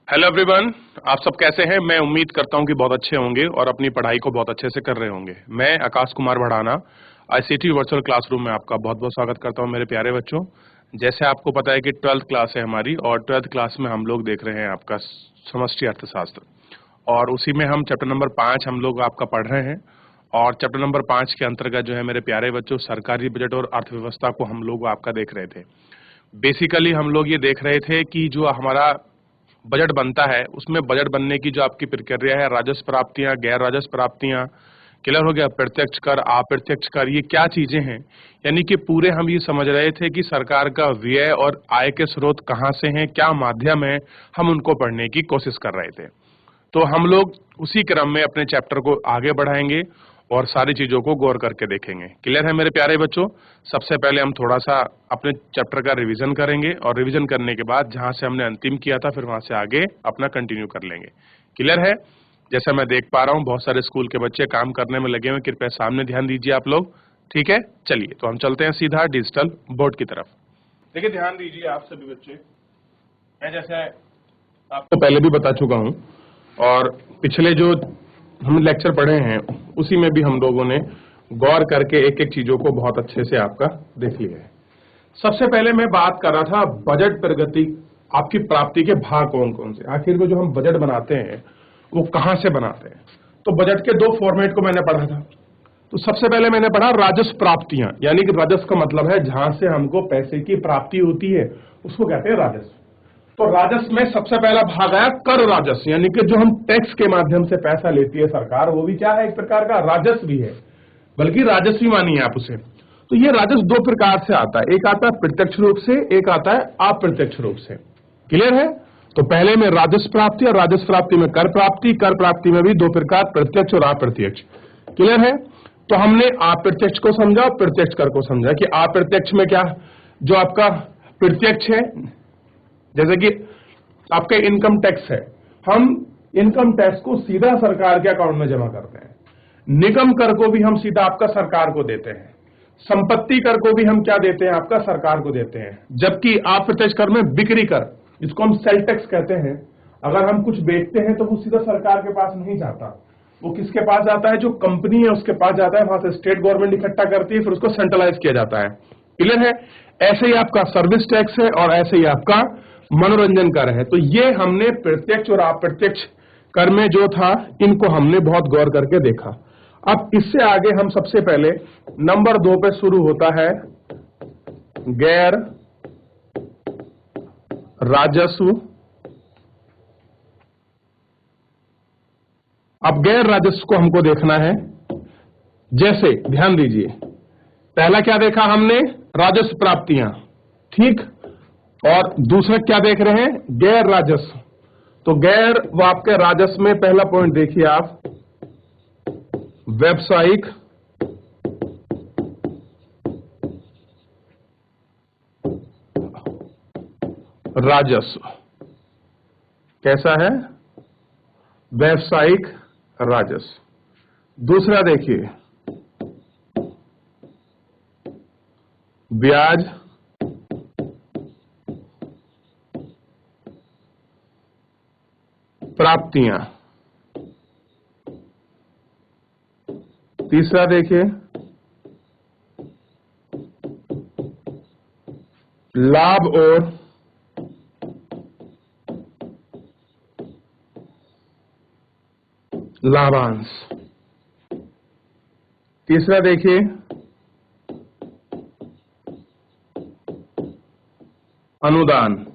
Hello everyone, आप सब कैसे हैं। मैं उम्मीद करता हूं कि बहुत अच्छे होंगे और अपनी पढ़ाई को बहुत अच्छे से कर रहे होंगे। मैं Akash Kumar Bhadana ICT virtual classroom में आपका बहुत बहुत स्वागत करता हूं मेरे प्यारे बच्चों। जैसे आपको पता है कि 12th क्लास है हमारी और 12th क्लास में हम लोग देख रहे हैं आपका समष्टि अर्थशास्त्र और उसी में हम चैप्टर नंबर 5 हम लोग आपका पढ़ रहे हैं। और चैप्टर नंबर 5 के अंतर्गत जो है मेरे प्यारे बच्चों, सरकारी बजट और अर्थव्यवस्था को हम लोग आपका देख रहे थे। बेसिकली हम लोग ये देख रहे थे कि जो हमारा बजट बनता है उसमें बजट बनने की जो आपकी प्रक्रिया है, राजस्व प्राप्तियां, गैर राजस्व प्राप्तियां, क्लियर हो गया, प्रत्यक्ष कर, अप्रत्यक्ष कर, ये क्या चीजें हैं। यानी कि पूरे हम ये समझ रहे थे कि सरकार का व्यय और आय के स्रोत कहाँ से हैं, क्या माध्यम है, हम उनको पढ़ने की कोशिश कर रहे थे। तो हम लोग उसी क्रम में अपने चैप्टर को आगे बढ़ाएंगे और सारी चीजों को गौर करके देखेंगे। क्लियर है मेरे प्यारे बच्चों। सबसे पहले हम थोड़ा सा अपने चैप्टर का रिवीजन करेंगे और रिवीजन करने के बाद जहां से हमने अंतिम किया था फिर वहां से आगे अपना कंटिन्यू कर लेंगे। क्लियर है। जैसा मैं देख पा रहा हूँ बहुत सारे स्कूल के बच्चे काम करने में लगे हुए, कृपया सामने ध्यान दीजिए आप लोग। ठीक है, चलिए तो हम चलते हैं सीधा डिजिटल बोर्ड की तरफ। देखिए ध्यान दीजिए आप सभी बच्चे, मैं जैसे आपको पहले भी बता चुका हूं और पिछले जो हम लेक्चर पढ़े हैं उसी में भी हम लोगों ने गौर करके एक एक चीजों को बहुत अच्छे से आपका देख लिया है। सबसे पहले मैं बात कर रहा था बजट प्रगति, आपकी प्राप्ति के भाग कौन कौन से, आखिर में जो हम बजट बनाते हैं वो कहां से बनाते हैं। तो बजट के दो फॉर्मेट को मैंने पढ़ा था। तो सबसे पहले मैंने पढ़ा राजस्व प्राप्तियां, यानी कि राजस्व का मतलब है जहां से हमको पैसे की प्राप्ति होती है उसको कहते हैं राजस्व। तो राजस्व में सबसे पहला भाग आया कर राजस्व, यानी कि जो हम टैक्स के माध्यम से पैसा लेती है सरकार, वो भी क्या है, एक प्रकार का राजस्व भी है, बल्कि राजस्व ही मानिए आप उसे। तो ये राजस्व दो प्रकार से आता है, एक आता है प्रत्यक्ष रूप से, एक आता है अप्रत्यक्ष रूप से। क्लियर है। तो पहले में राजस्व प्राप्ति और राजस्व प्राप्ति में कर प्राप्ति, कर प्राप्ति में भी दो प्रकार, प्रत्यक्ष और अप्रत्यक्ष। क्लियर है। तो हमने अप्रत्यक्ष को समझा और प्रत्यक्ष कर को समझा कि अप्रत्यक्ष में क्या, जो आपका प्रत्यक्ष है, जैसे कि आपके इनकम टैक्स है, हम इनकम टैक्स को सीधा सरकार के अकाउंट में जमा करते हैं। निगम कर को भी हम सीधा आपका सरकार को देते हैं। संपत्ति कर को भी हम क्या देते हैं, आपका सरकार को देते हैं। जबकि अप्रत्यक्ष कर में बिक्री कर, जिसको हम सेल टैक्स कहते हैं, अगर हम कुछ बेचते हैं तो वो सीधा सरकार के पास नहीं जाता, वो किसके पास जाता है, जो कंपनी है उसके पास जाता है, वहां से स्टेट गवर्नमेंट इकट्ठा करती है, फिर उसको सेंट्रलाइज किया जाता है। क्लियर है। ऐसे ही आपका सर्विस टैक्स है और ऐसे ही आपका मनोरंजन कर है। तो ये हमने प्रत्यक्ष और अप्रत्यक्ष कर में जो था इनको हमने बहुत गौर करके देखा। अब इससे आगे हम सबसे पहले नंबर 2 पे शुरू होता है गैर राजस्व। अब गैर राजस्व को हमको देखना है। जैसे ध्यान दीजिए, पहला क्या देखा हमने, राजस्व प्राप्तियां, ठीक, और दूसरा क्या देख रहे हैं, गैर राजस्व। तो गैर वो आपके राजस्व में पहला पॉइंट देखिए आप, व्यावसायिक राजस्व। कैसा है, व्यावसायिक राजस्व। दूसरा देखिए ब्याज प्राप्तियां। तीसरा देखिए लाभ और लाभांश। तीसरा देखिए अनुदान।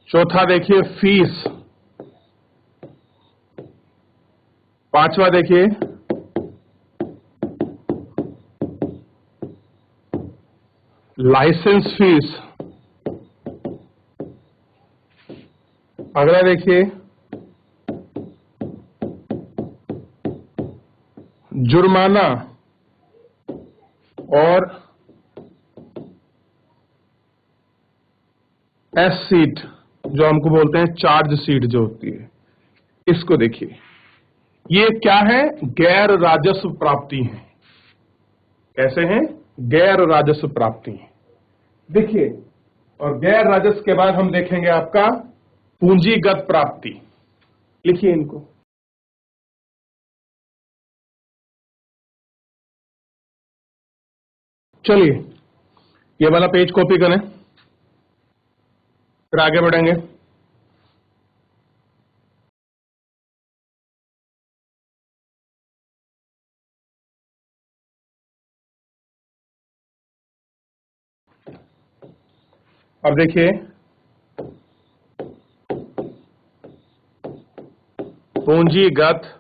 चौथा देखिए फीस। पांचवा देखिए लाइसेंस फीस। अगला देखिए जुर्माना और एस सीट, जो हमको बोलते हैं चार्ज सीट जो होती है, इसको देखिए। ये क्या है, गैर राजस्व प्राप्ति है। कैसे हैं, गैर राजस्व प्राप्ति है। देखिए और गैर राजस्व के बाद हम देखेंगे आपका पूंजीगत प्राप्ति। लिखिए इनको। चलिए ये वाला पेज कॉपी करें, फिर आगे बढ़ेंगे। अब देखिए पूंजीगत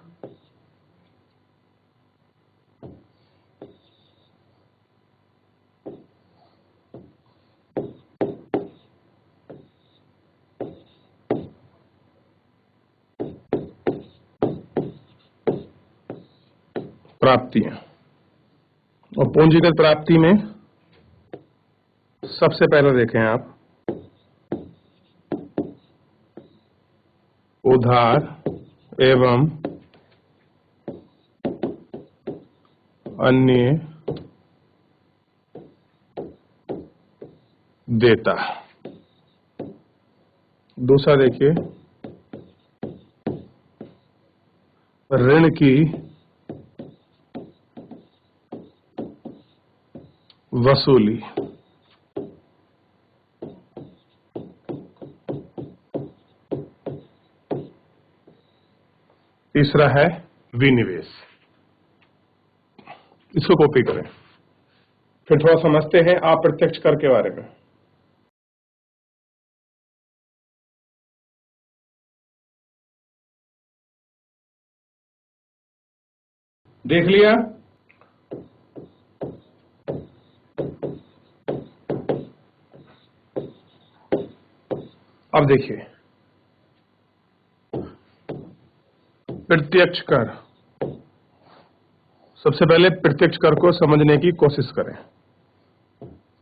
प्राप्तियां। और पूंजीगत प्राप्ति में सबसे पहले देखें आप उधार एवं अन्य देता। दूसरा देखिए ऋण की वसूली। तीसरा है विनिवेश। इसको कॉपी करें, फिर थोड़ा समझते हैं अप्रत्यक्ष कर के बारे में। देख लिया? अब देखिए प्रत्यक्ष कर। सबसे पहले प्रत्यक्ष कर को समझने की कोशिश करें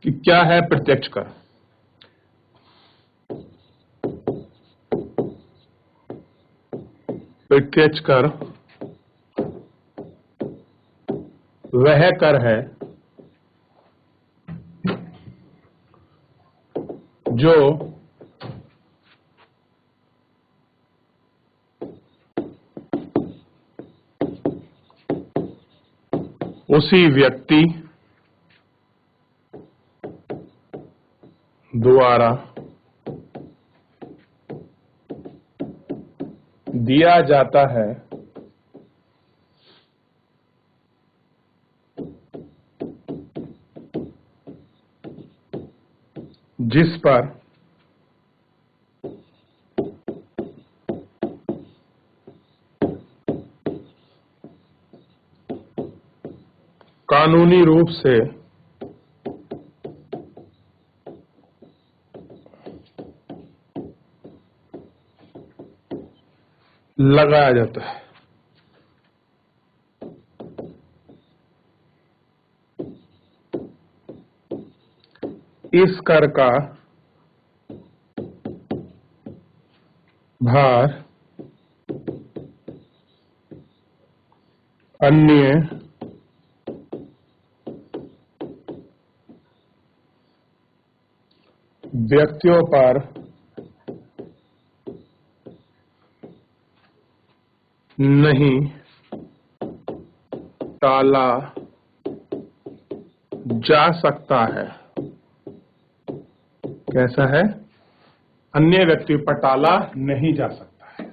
कि क्या है प्रत्यक्ष कर। प्रत्यक्ष कर वह कर है जो उसी व्यक्ति द्वारा दिया जाता है जिस पर कानूनी रूप से लगाया जाता है। इस कर का भार अन्य व्यक्तियों पर नहीं टाला जा सकता है। कैसा है? अन्य व्यक्ति पर टाला नहीं जा सकता है।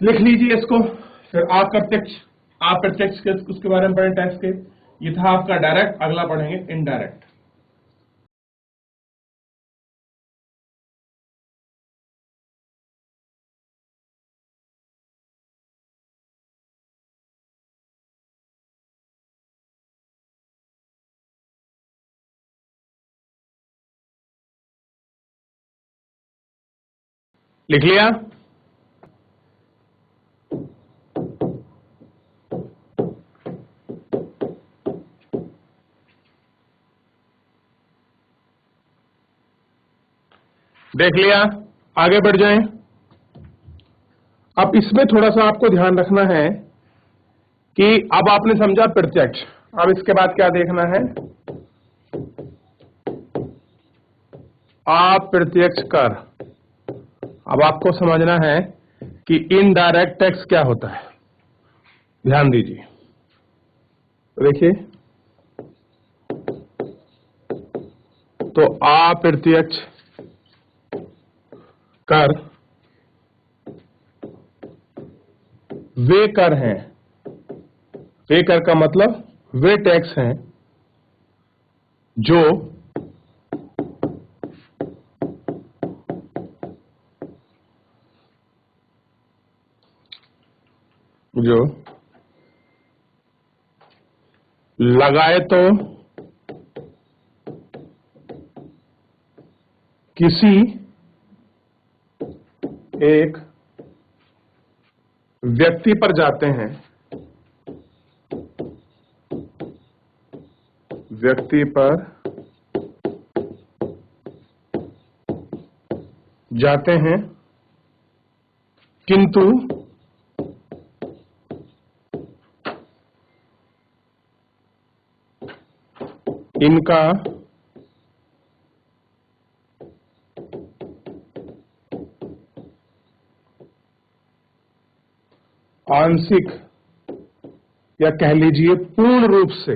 लिख लीजिए इसको। फिर अप्रत्यक्ष के उसके बारे में पढ़ें टैक्स के। ये था आपका डायरेक्ट, अगला पढ़ेंगे इनडायरेक्ट। लिख लिया? देख लिया? आगे बढ़ जाएं। अब इसमें थोड़ा सा आपको ध्यान रखना है कि अब आपने समझा प्रत्यक्ष। अब इसके बाद क्या देखना है? अप्रत्यक्ष कर। अब आपको समझना है कि इनडायरेक्ट टैक्स क्या होता है। ध्यान दीजिए, देखिए, तो अप्रत्यक्ष कर वे कर हैं, वे कर का मतलब वे टैक्स हैं जो लगाए तो किसी एक व्यक्ति पर जाते हैं, व्यक्ति पर जाते हैं, किंतु इनका आंशिक या कह लीजिए पूर्ण रूप से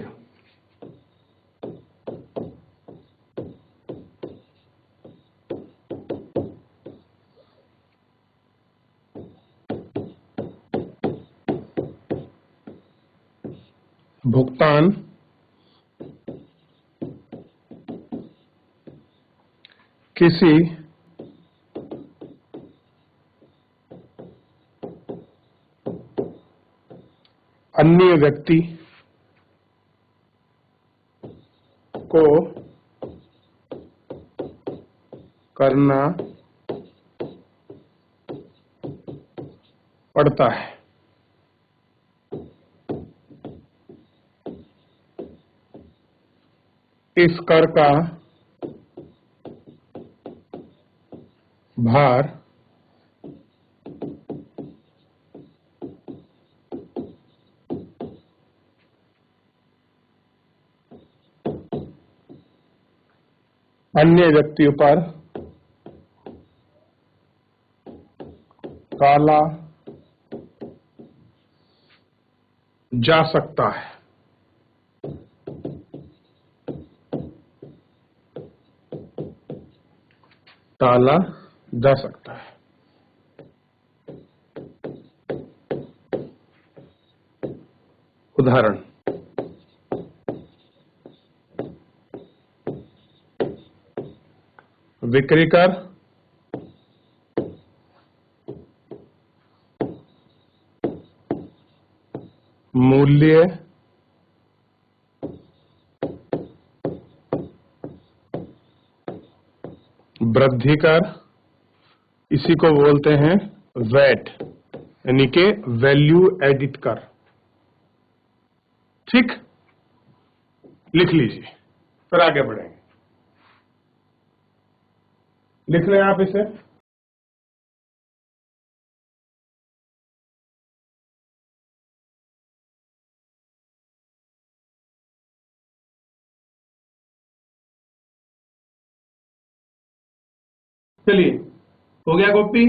भुगतान किसी अन्य व्यक्ति को करना पड़ता है। इस कर का भार अन्य व्यक्तियों पर डाला जा सकता है। टाला जा सकता है। उदाहरण, बिक्री कर मूल्य वृद्धि कर, इसी को बोलते हैं वैट, यानी के वैल्यू एडिट कर। ठीक, लिख लीजिए, फिर आगे बढ़ेंगे। लिख लें आप इसे। चलिए, हो गया कॉपी?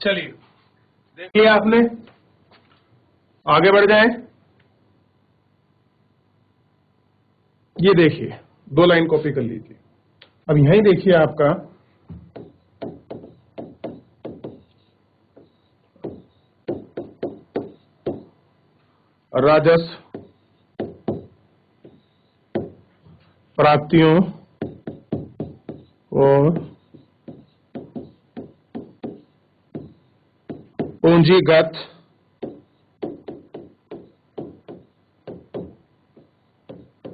चलिए, देखिए आपने, आगे बढ़ जाए। ये देखिए, 2 लाइन कॉपी कर लीजिए। अब यहीं देखिए आपका राजस्व प्राप्तियों और पूंजीगत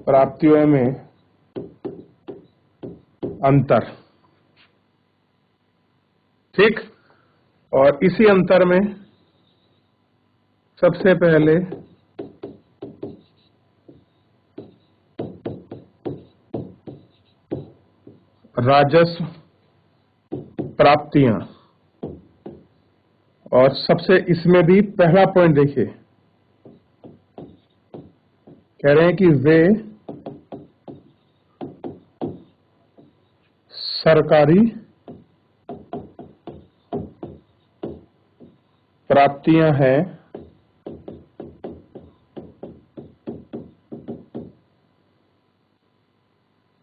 प्राप्तियों में अंतर। ठीक, और इसी अंतर में सबसे पहले राजस्व प्राप्तियां, और सबसे इसमें भी पहला पॉइंट देखिए, कह रहे हैं कि वे सरकारी प्राप्तियां हैं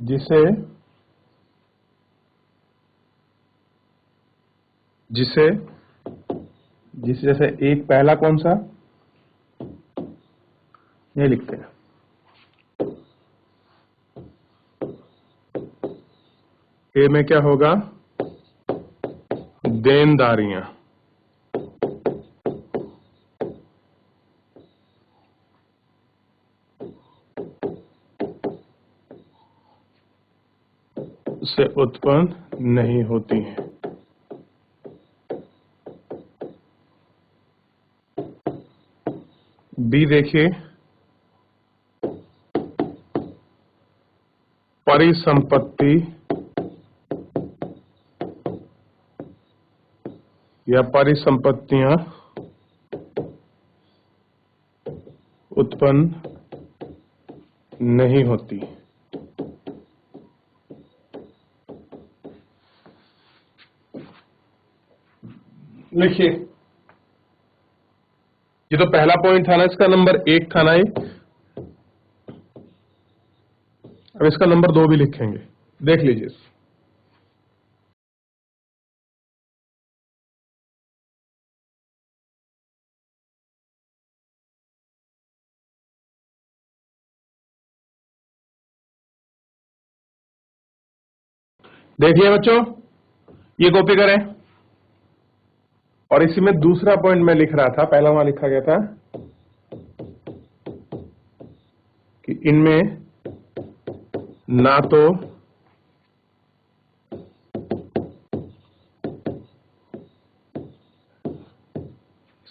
जिसे जिसे जिसे जैसे एक पहला कौन सा, ये लिखते हैं, ए में क्या होगा, देनदारियां, से उत्पन्न नहीं होती हैं। बी देखिए, परिसंपत्ति या परिसंपत्तियां उत्पन्न नहीं होती। लिखिए, ये तो पहला पॉइंट था ना, इसका नंबर 1 था ना ये, अब इसका नंबर 2 भी लिखेंगे, देख लीजिए। देखिए बच्चों, ये कॉपी करें, और इसी में दूसरा पॉइंट मैं लिख रहा था, पहला वहां लिखा गया था कि इनमें ना तो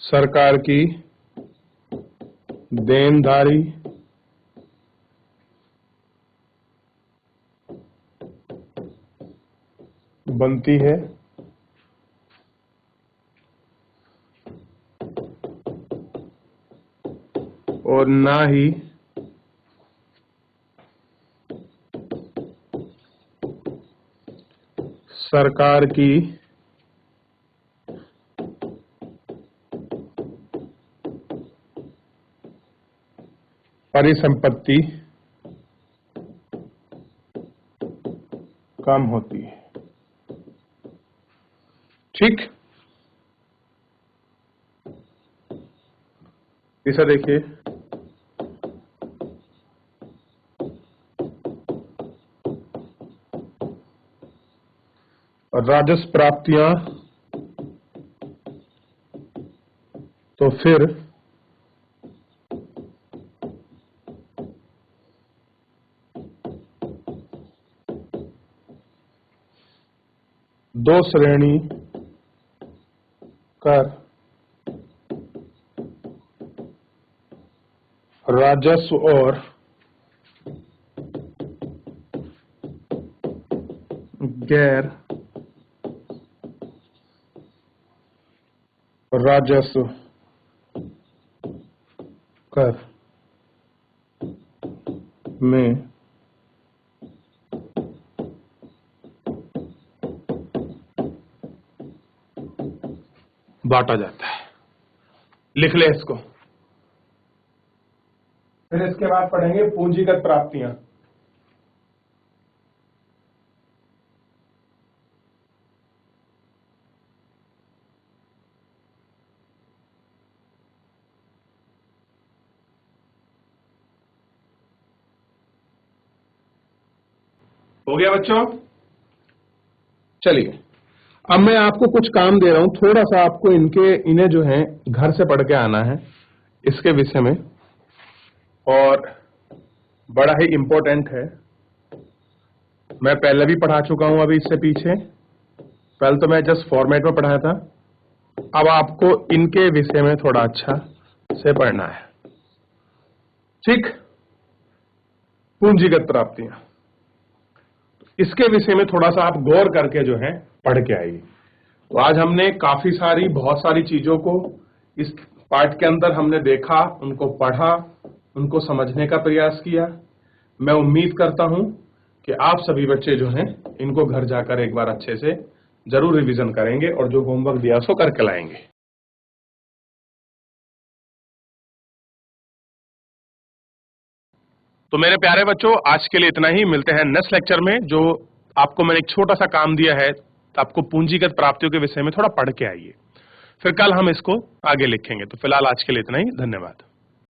सरकार की देनदारी बनती है और ना ही सरकार की परिसंपत्ति कम होती है। ठीक, तीसरा देखिए, राजस्व प्राप्तियां तो फिर दो श्रेणी कर राजस्व और गैर राजस्व कर में बांटा जाता है। लिख ले इसको, फिर इसके बाद पढ़ेंगे पूंजीगत प्राप्तियां। हो गया बच्चों? चलिए, अब मैं आपको कुछ काम दे रहा हूं, थोड़ा सा आपको इन्हें जो है घर से पढ़ के आना है इसके विषय में, और बड़ा ही इंपॉर्टेंट है। मैं पहले भी पढ़ा चुका हूं, अभी इससे पीछे पहले तो मैं जस्ट फॉर्मेट में पढ़ाया था, अब आपको इनके विषय में थोड़ा अच्छा से पढ़ना है। ठीक, पूंजीगत प्राप्तियां, इसके विषय में थोड़ा सा आप गौर करके जो है पढ़ के आइए। तो आज हमने बहुत सारी चीजों को इस पार्ट के अंदर हमने देखा, उनको पढ़ा, उनको समझने का प्रयास किया। मैं उम्मीद करता हूं कि आप सभी बच्चे जो हैं इनको घर जाकर एक बार अच्छे से जरूर रिवीजन करेंगे और जो होमवर्क दिया उसको करके लाएंगे। तो मेरे प्यारे बच्चों, आज के लिए इतना ही। मिलते हैं नेक्स्ट लेक्चर में। जो आपको मैंने एक छोटा सा काम दिया है, आपको पूंजीगत प्राप्तियों के विषय में थोड़ा पढ़ के आइए, फिर कल हम इसको आगे लिखेंगे। तो फिलहाल आज के लिए इतना ही। धन्यवाद।